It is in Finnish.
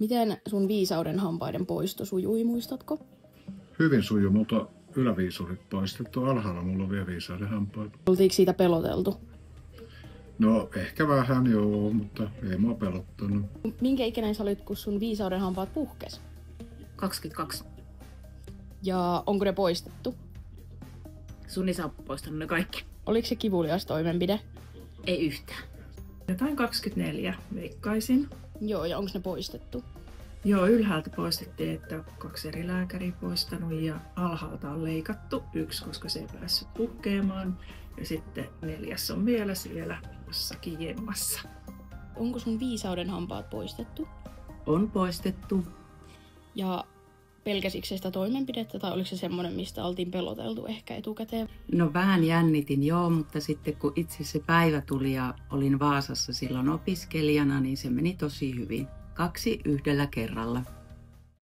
Miten sun viisauden hampaiden poisto sujui, muistatko? Hyvin sujuu, mutta yläviisurit poistettu. Alhaalla mulla on vielä viisauden hampaat. Oltiinko siitä peloteltu? No ehkä vähän joo, mutta ei mua pelottanut. Minkä ikäinen sä olit, kun sun viisauden hampaat puhkes? 22. Ja onko ne poistettu? Sun isä on poistanut ne kaikki. Oliko se kivulias toimenpide? Ei yhtään. Jotain 24 veikkaisin. Joo, ja onko ne poistettu? Joo, ylhäältä poistettiin, että 2 eri lääkäriä poistanut ja alhaalta on leikattu 1, koska se ei päässyt puhkeamaan. Ja sitten 4 on vielä siellä jossakin jemmassa. Onko sun viisauden hampaat poistettu? On poistettu. Ja pelkäsikö se sitä toimenpidettä tai oliko se semmoinen, mistä oltiin peloteltu ehkä etukäteen? No vähän jännitin joo, mutta sitten kun itse se päivä tuli ja olin Vaasassa silloin opiskelijana, niin se meni tosi hyvin. 2 yhdellä kerralla.